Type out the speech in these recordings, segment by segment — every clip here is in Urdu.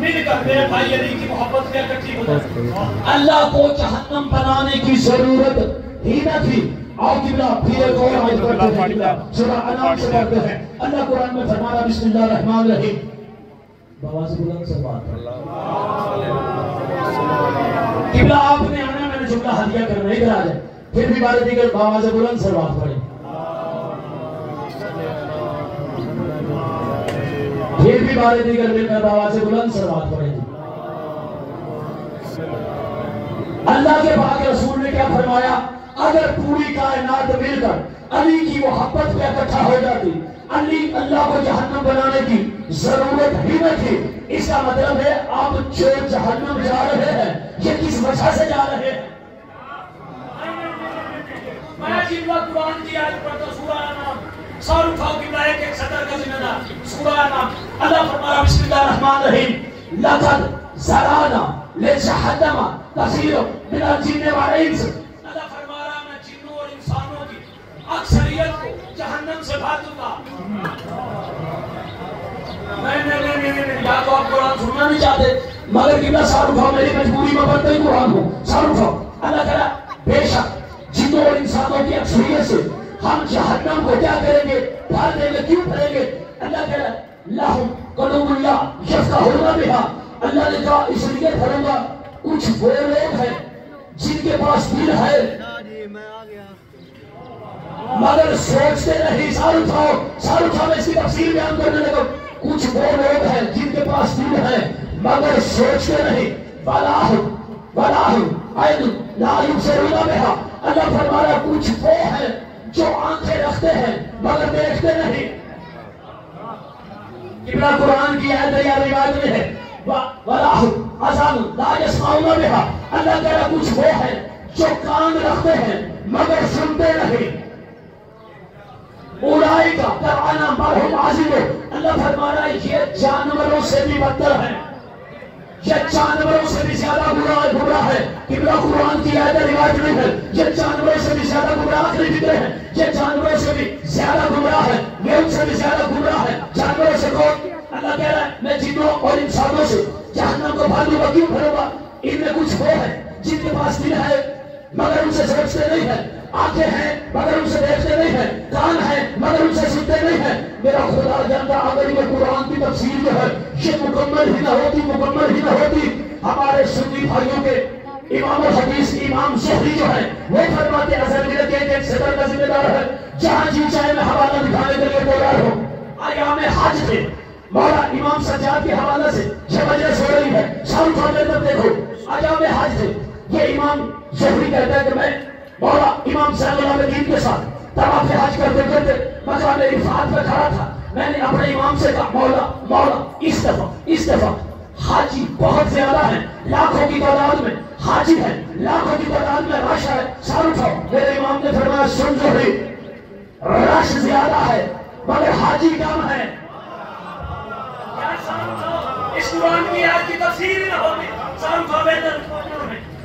مل کر میرے بھائی علی کی محبت میں اکٹھی ہو جاتی. اللہ کو جہنم بنانے کی ضرورت ہی نہ تھی. آؤ قبلہ پھر ایک اور آیت پڑھتے ہیں. قبلہ سورہ انعام سے پڑھتے ہیں. اللہ قرآن میں فرمایا بسم اللہ الرحمن الرحیم. بواز بلند سے بات قبلہ آپ نے آنا میں نے جملہ ہدیہ کرنا ادھر آ جائے. پھر بھی بارے دیگر بواز بلند سے بات پڑھیں. پھر بھی بارے دیگر مل کر بواز بلند سے بات پڑھیں. اللہ کے پاک رسول نے کیا فرمایا؟ اگر پوری کائنات مل کر علی کی محبت پہ اکٹھا ہو جاتی علی اللہ کو جہنم بنانے کی ضرورت ہی نہ تھی. اس کا مطلب ہے آپ جو جہنم جا رہے ہیں یہ کس وجہ سے جا رہے ہیں؟ میں قبلہ قرآن کی آیت پڑھتا سورہ انعام. سال اٹھاؤ قبلہ ایک ایک صدر کا ذمہ دار. سورہ انعام اللہ فرمایا بسم اللہ الرحمن الرحیم. لقد ذرانا لجہنم کثیر من الجن والانس. اللہ فرما رہا میں جنوں اور انسانوں کی اکثریت کو جہنم سے بھاگوں گا. نہیں یا تو آپ قرآن سننا نہیں چاہتے مگر قبلہ سال اٹھاؤ میری مجبوری میں پڑھتے ہی قرآن ہو. سال اٹھاؤ اللہ کہہ رہا بے شک جنوں اور انسانوں کی اکثریت سے ہم جہنم کو کیا کریں گے؟ بھر دیں گے. کیوں بھریں گے؟ اللہ کہہ رہا لہم قلوب اللہ یفقہون بہا. اللہ نے کہا اس لیے بھروں گا کچھ وہ لوگ ہیں جن کے پاس دل ہے مگر سوچتے نہیں. سال اٹھاؤ میں اس کی تفصیل بیان کرنے لگا. کچھ وہ لوگ ہیں جن کے پاس دل ہے مگر سوچتے نہیں. اللہ فرما رہا کچھ وہ ہیں جو آنکھیں رکھتے ہیں مگر دیکھتے نہیں. قبلہ قرآن کی آیت یا روایت میں ہے اللہ کہہ رہا کچھ وہ ہیں جو کان رکھتے ہیں مگر سنتے نہیں. اولئک کالانعام بل ھم اضل. اللہ فرما رہا ہے یہ جانوروں سے بھی بدتر ہیں. یہ جانوروں سے بھی زیادہ گمراہ ہے. قبلہ قرآن کی آیت روایت میں ہے یہ جانوروں سے بھی زیادہ گمراہ فکر ہے. یہ جانوروں سے بھی زیادہ گمراہ ہے. یہ ان سے بھی زیادہ گمراہ ہے. جانوروں سے کون؟ اللہ کہہ رہا ہے میں جنوں اور انسانوں سے جہنم کو بھر دوں گا. کیوں بھروں گا؟ ان میں کچھ وہ ہے جن کے پاس دل ہے مگر ان سے سوچتے نہیں ہے. آنکھیں ہیں مگر ان سے دیکھتے نہیں ہیں. کان ہیں مگر ان سے سنتے نہیں ہیں. میرا خدا جانتا اگر یہ قرآن کی تفسیر جو ہے یہ مکمل ہی نہ ہوتی ہمارے سنی بھائیوں کے امام الحدیث امام زہری جو ہے وہ فرماتے اصل میں کہ ایک صدر کا ذمہ دار ہے جہاں جی چاہے میں حوالہ دکھانے کے لیے تیار ہوں. ایام حج تھے مولا امام سجاد کے حوالے سے یہ وجہ سو رہی ہے. شام فاضل تک دیکھو ایام حج تھے. یہ امام زہری کہتا ہے کہ میں مولا امام صلی اللہ علیہ وسلم کے ساتھ طواف حج کرتے مقام عرفات پہ کھڑا تھا. میں نے اپنے امام سے کہا مولا اس دفعہ حاجی بہت زیادہ ہیں لاکھوں کی تعداد میں حاجی ہیں لاکھوں کی تعداد میں رش ہے. سال اٹھاؤ. میرے امام نے فرمایا سن زہری رش زیادہ ہے مگر حاجی کم ہے. اس قرآن کی آیت کی تفسیر ہی نہ ہوتی.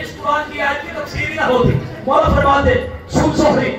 اس قرآن کی آیت کی تفسیر ہی نہ ہوتی. مولا فرماتے سن زہری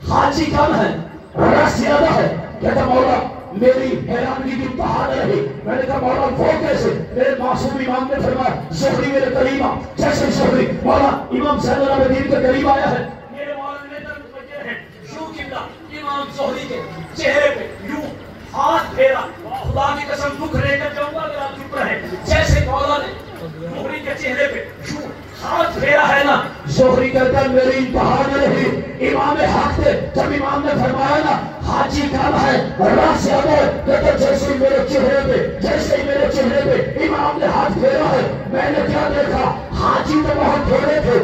حاجی کم ہے رش زیادہ ہے. کہتا مولا میری حیرانگی کی انتہا نہ رہی. میں نے کہا مولا وہ کیسے؟ میرے معصوم امام نے فرمایا زہری میرے قریب آ. جیسے زہری مولا امام صلی اللہ علیہ وسلم کے قریب آیا ہے میرے مولا نے متوجہ ہے یوں قبلہ امام زہری کے چہرے پہ یوں ہاتھ پھیرا. خدا کی قسم دکھ لے کر جاؤں گا اگر آپ چپ رہے. جیسے مولا نے زہری کے چہرے پہ یوں ہاتھ پھیرا ہے نا زہری کہتا میری انتہا نہ رہی. امام حق تھے جب امام نے فرمایا نا حاجی کم ہے رش زیادہ ہے. کہتا جیسے ہی میرے چہرے پہ امام نے ہاتھ پھیرا ہے میں نے کیا دیکھا حاجی تو بہت تھوڑے تھے.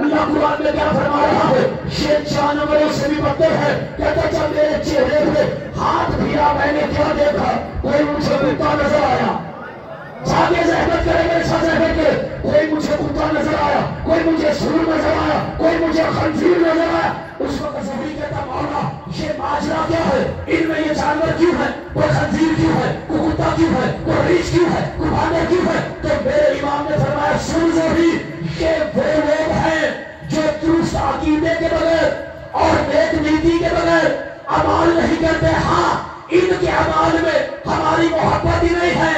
اللہ قرآن میں کیا فرما رہا ہے یہ جانوروں سے بھی بدتر ہے. کہتا جب میرے چہرے پہ ہاتھ پھیرا میں نے کیا دیکھا کوئی مجھے کتا نظر آیا. جاگے زحمت کرے میرے ساتھ زحمت کرے. کوئی مجھے کتا نظر آیا کوئی مجھے سور نظر آیا کوئی مجھے خنزیر نظر آیا. اس وقت زہری کہتا مولا یہ ماجرا کیا ہے؟ ان میں یہ جانور کیوں ہے؟ کوئی خنزیر کیوں ہے؟ کوئی کتا کیوں ہے؟ کوئی ریچھ کیوں ہے؟ کوئی باندر کیوں ہے؟ تو میرے امام نے فرمایا سن زہری یہ وہ لوگ ہیں جو درست عقیدے کے بغیر اور نیک نیتی کے بغیر عمل نہیں کرتے. ہاں ان کے عمل میں ہماری محبت ہی نہیں ہے.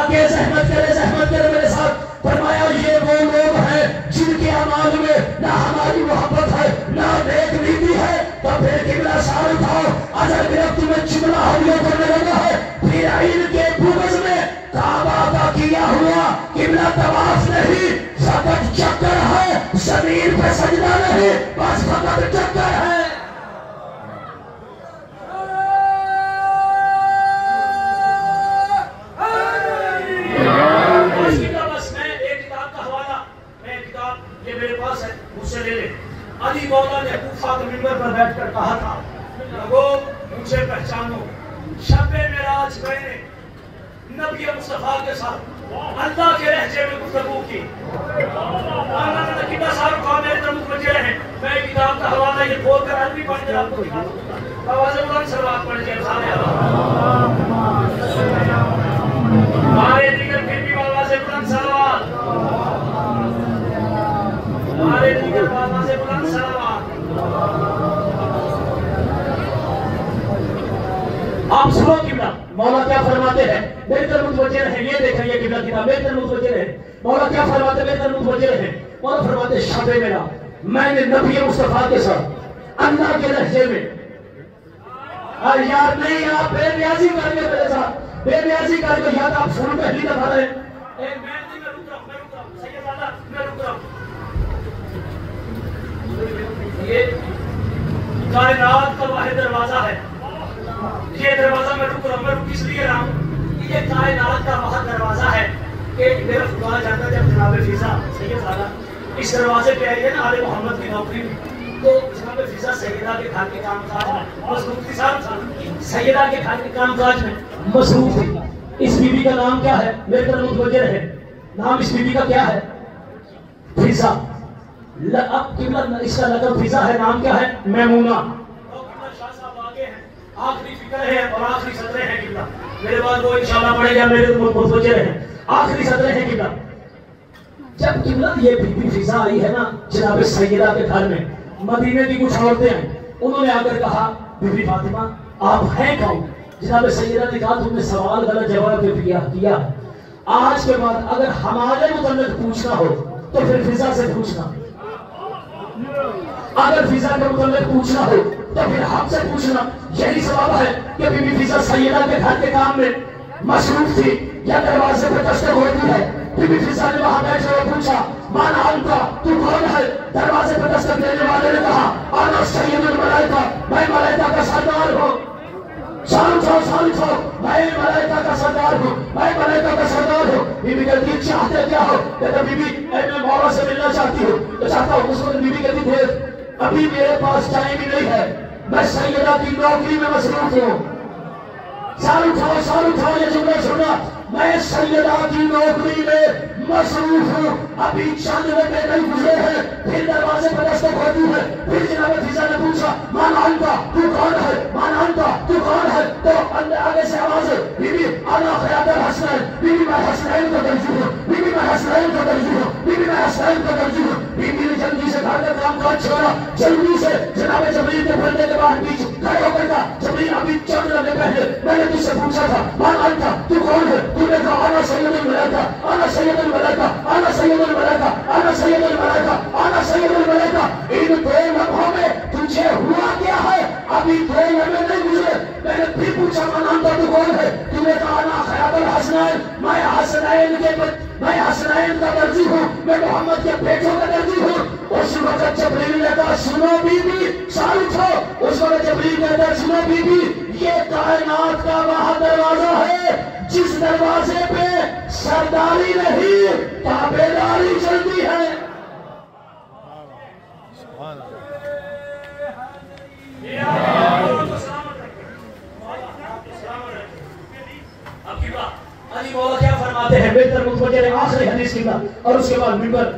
آگے زحمت کرے میرے ساتھ. فرمایا یہ وہ لوگ ہیں جن کے اعمال میں نہ ہماری محبت ہے نہ نیک نیتی ہے. تو پھر قبلہ سار اٹھاؤ. اگر میرا تمہیں جملہ حملوں کرنے لگا ہے پھر ان کے بغض میں کعبہ کا کیا ہوا قبلہ طواف نہیں فقط چکر ہے. زمین پہ سجدہ نہیں بس فقط چکر ہے. علی مولا نے کوفہ کے منبر پر بیٹھ کر کہا تھا لوگوں مجھے پہچانو. شب معراج میں نے نبی مصطفیٰ کے ساتھ اللہ کے لہجے میں گفتگو کی. کتنا سارا کام میرے طرف متوجہ رہے. میں کتاب کا حوالہ یہ کھول کر عربی پڑھ کر آپ کو دکھا دوں گا. آواز بلند صلوات پڑھ جائے ہمارے دیگر پھر بھی آواز بلند صلوات. ہمارے دیگر آواز بلند صلوات. آپ سنو قبلہ مولا کیا فرماتے ہیں میری طرف متوجہ رہیں. یہ دیکھیں یہ قبلہ کتاب میری طرف متوجہ رہیں. مولا کیا فرماتے ہیں میری طرف متوجہ رہیں. مولا فرماتے شب میرا میں نے نبی مصطفیٰ کے ساتھ اللہ کے لہجے میں یار نہیں آپ بے نیازی کر کے میرے ساتھ بے نیازی کر کے یاد آپ سن پہلی دفعہ رہے. میں رک رہا ہوں سید اللہ میں رک رہا ہوں. یہ کائنات کا واحد دروازہ ہے. یہ دروازہ میں رک رہا ہوں. کس لیے رہا ہوں کہ یہ کائنات کا واحد دروازہ ہے کہ میرا خدا جانتا جب جناب فیضا سید سالہ اس دروازے پہ آئی ہے نا آل محمد کی نوکری میں تو جناب فیضا سیدہ کے گھر کے کام کاج میں مصروف تھی. صاحب سیدہ کے گھر کے کام کاج میں مصروف تھی. اس بی بی کا نام کیا ہے میرے طرف متوجہ رہے. نام اس بی بی کا کیا ہے فیضا. اب قبلہ اس کا لقب فیضا ہے. نام کیا ہے میمونہ. شاہ صاحب آگے ہیں آخری فکر ہے اور آخری سطرے ہیں قبلہ. میرے بعد وہ انشاءاللہ پڑھے گا میرے متوجہ رہے. آخری سطرے ہیں قبلہ. جب قبلہ یہ بی بی فیضا آئی ہے نا جناب سیدہ کے گھر میں مدینے کی کچھ عورتیں ہیں انہوں نے آ کر کہا بی بی فاطمہ آپ ہیں کون. جناب سیدہ نے کہا تم نے سوال غلط جواب پہ کیا ہے. آج کے بعد اگر ہمارے متعلق پوچھنا ہو تو پھر فیضا سے پوچھنا. اگر فیضا کے متعلق پوچھنا ہو تو پھر ہم سے پوچھنا. یہی سبب ہے کہ بی بی فیضا سیدہ کے گھر کے کام میں مصروف تھی یا دروازے پہ دستک ہوتی ہے. بی بی فیضا نے وہاں بیٹھے اور پوچھا مانا انتا تو کون ہے. دروازے پہ دستک دینے والے نے کہا انا سید الملائکہ میں ملائکہ کا سردار ہوں. سالو چھو میں ملائکہ کا سردار ہوں میں ملائکہ کا سردار ہوں. بی بی کہتی چاہتے کیا ہو. کہتا بی بی میں مولا سے ملنا چاہتی ہوں تو چاہتا ہوں. اس وقت بی بی کہتی تھے ابھی میرے پاس ٹائم ہی نہیں ہے میں سیدہ کی نوکری میں مصروف ہوں. سالو اٹھاؤ یہ جملہ سننا. میں سیدہ کی نوکری میں مصروف ہوں ابھی چند گھنٹے نہیں گزرے ہیں. پھر دروازے پر دستک ہوتی ہے. پھر جناب فیضا نے پوچھا مانا انتا تو کون ہے مانا انتا تو کون ہے. تو آگے سے آواز ہے بی بی انا خیاط الحسنین. بی بی میں حسنین کا درجی ہوں. بی بی میں حسنین کا درجی ہوں. بی بی میں حسنین کا درجی ہوں. بی بی نے جلدی سے گھر کا کام کاج چھوڑا. جلدی سے جناب جبریل کے پردے کے باہر بیچ کھڑے ہو کر کہا جبریل ابھی چند لمحے پہلے میں نے تجھ سے پوچھا تھا مانا انتا تو کون ہے. تو نے کہا انا سید الملائکہ انا سید الملائکہ انا سید الملائکہ انا سید الملائکہ انا سید الملائکہ. ان دو لمحوں میں تجھے ہوا کیا ہے. ابھی دو لمحے نہیں گزرے میں نے پھر پوچھا مانا انتا تو کون ہے. تو نے کہا انا خیاط الحسنین میں حسنین کا درجی ہوں میں محمد کے بیٹوں کا درجی ہوں. اس وقت جبریل نے کہا سنو بی بی سال اٹھو. اس وقت جبریل نے کہا سنو بی بی یہ کائنات کا وہاں دروازہ ہے جس دروازے پہ سرداری نہیں تابعداری چلتی ہے. علی مولا کیا فرماتے ہیں بہتر متوجہ رہے. آخری حدیث کی بات اور اس کے بعد منبر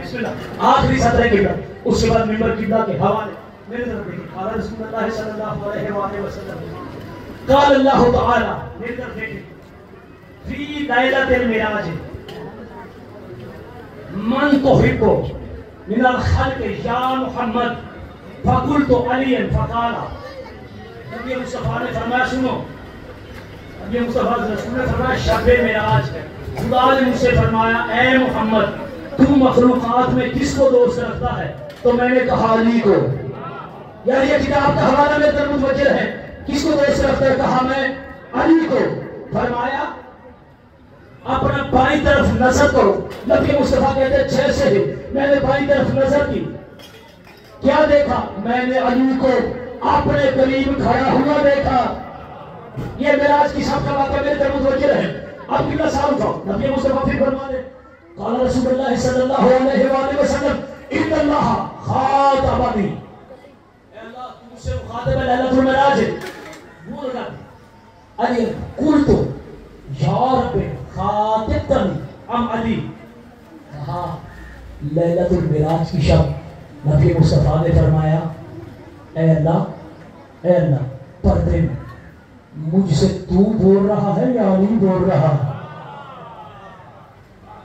بسم اللہ آخری سطر کی بات اس کے بعد منبر قبلہ کے حوالے میرے طرف دیکھیں. قال رسول اللہ صلی اللہ علیہ وآلہ وسلم قال اللہ تعالی میرے طرف دیکھیں فی لیلۃ المعراج من تحب من الخلق یا محمد فقلت علی فقال نبی مصطفیٰ نے فرمایا سنو یہ مصطفیٰ رسول نے فرمایا شب معراج ہے، خدا نے مجھ سے فرمایا اے محمد تو مخلوقات میں کس کو دوست رکھتا ہے؟ تو میں نے کہا علی کو. یعنی یہ کتاب کا حوالہ میں تر متوجہ ہے، کس کو دوست رکھتا ہے؟ کہا میں علی کو. فرمایا اپنا بائیں طرف نظر کرو. نبی مصطفیٰ کہتے ہیں جیسے ہی میں نے بائیں طرف نظر کی، کیا دیکھا؟ میں نے علی کو اپنے قریب کھڑا ہوا دیکھا. یہ معراج کی شب کا واقعہ میرے طرف متوجہ ہے. اب قبلہ سلام اٹھاؤ. نبی مصطفیٰ پھر فرما دے قال رسول اللہ صلی اللہ علیہ وآلہ وسلم ان اللہ خاطبنی، اے اللہ تو مجھ سے مخاطب ہے لیلۃ المعراج ہے. وہ لگا علی قلت یا رب خاطبتنی ام علی، کہا لیلۃ المعراج کی شب نبی مصطفیٰ نے فرمایا اے اللہ پردے میں مجھ سے تو بول رہا ہے یا علی بول رہا ہے؟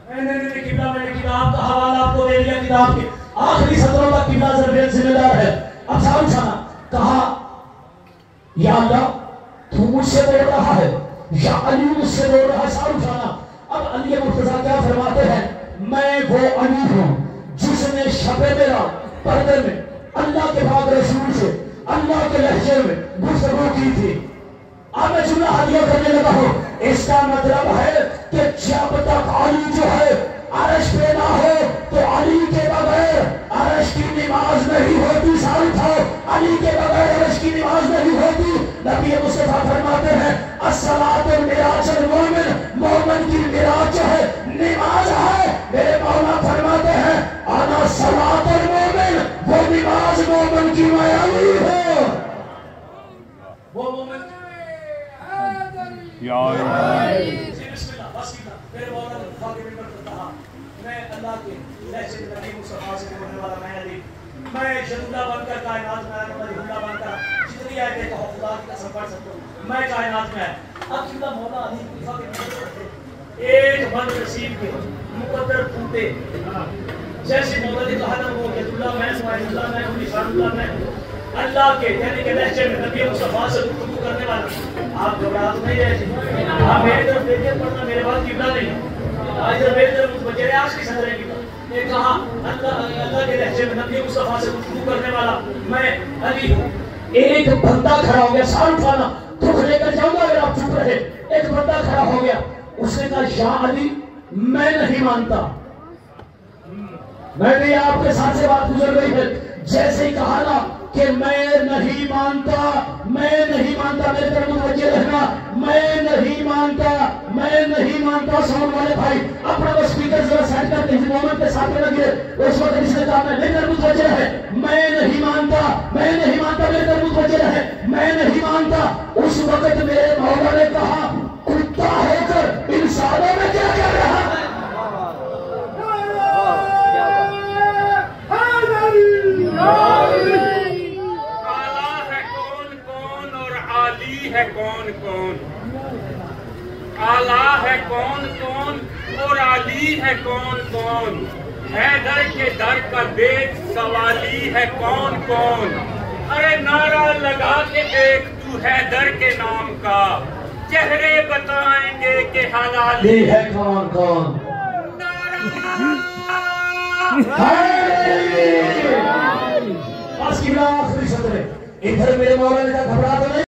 میں نے کتاب کا حوالہ آپ کو دے دیا، کتاب کے آخری سطروں کا قبلہ ضرورت ذمہ دار ہے. اب سلام اٹھانا، کہا یا اللہ تو مجھ سے بول رہا ہے یا علی مجھ سے بول رہا ہے؟ سلام اٹھانا. اب علی مرتضیٰ کیا فرماتے ہیں؟ میں وہ علی ہوں جس نے شب معراج پردے میں اللہ کے پاک رسول سے اللہ کے لہجے میں گفتگو کی تھی. اب میں جملہ حدیہ کرنے لگا ہوں. اس کا مطلب ہے کہ جب تک علی جو ہے عرش پہ نہ ہو تو علی کے بغیر عرش کی نماز نہیں ہوتی. سال تھا علی کے بغیر عرش کی نماز نہیں ہوتی. نبی مصطفیٰ فرماتے ہیں الصلاۃ معراج المومن، مومن کی معراج جو ہے نماز ہے. میرے مولا فرماتے ہیں انا صلاۃ المومن، وہ نماز مومن کی میں علی ہوں. وہ مومن یا بسم اللہ بس کیا میرے مولا نے دفاع کے منبر پر کہا میں اللہ کے لہجے میں نبی مصطفیٰ سے بولنے والا میں علی، میں جدولہ بن کر کائنات میں آیا، میں حملہ بن کر جتنی آیتیں کہو خدا کی قسم پڑھ سکتا ہوں میں کائنات میں آیا. اب کیونکہ مولا علی کی دفاع کے منبر پر تھے، ایک بند نصیب کے مقدر ٹوٹے. جیسے مولا نے کہا نا وہ جدولہ میں سمائل اللہ میں ہوں، نشان اللہ میں ہوں، اللہ کے یعنی کہ لہجے میں نبی مصطفیٰ سے گفتگو کرنے والا. آپ گھبراہٹ نہیں رہے تھے، آپ میری طرف دیکھیں پڑھنا میرے بعد قبلہ نہیں. آج جب میری طرف متوجہ ہے آج کی صدریں کی نے کہا اللہ کے لہجے میں نبی مصطفیٰ سے گفتگو کرنے والا میں علی ہوں. ایک بندہ کھڑا ہو گیا، سال اٹھانا دکھ لے کر جاؤں گا اگر آپ چپ رہے. ایک بندہ کھڑا ہو گیا، اس نے کہا یا علی میں نہیں مانتا. میں نے آپ کے ساتھ سے بات گزر رہی ہے، جیسے ہی کہا نا کہ میں نہیں مانتا میرے طرف متوجہ رہنا، میں نہیں مانتا. ساؤنڈ والے بھائی اپنا وہ سپیکر ذرا سیٹ کر کے مومن کے ساتھ میں لگے. اس وقت جس نے کہا میں میرے طرف متوجہ ہے، میں نہیں مانتا میرے طرف متوجہ ہے، میں نہیں مانتا. اس وقت میرے مولا نے کہا کتا ہو کر انسانوں میں کیا کر رہا ہے؟ ہے کون کون، اعلیٰ ہے کون کون اور علی ہے کون کون. حیدر کے در کا دیکھ سوالی ہے کون کون. ارے نعرہ لگا کے دیکھ تو حیدر کے نام کا، چہرے بتائیں گے کہ حلالی ہے کون کون. بس کی آخری صدر ادھر میرے مولا نے کہا گھبرا تو نہیں.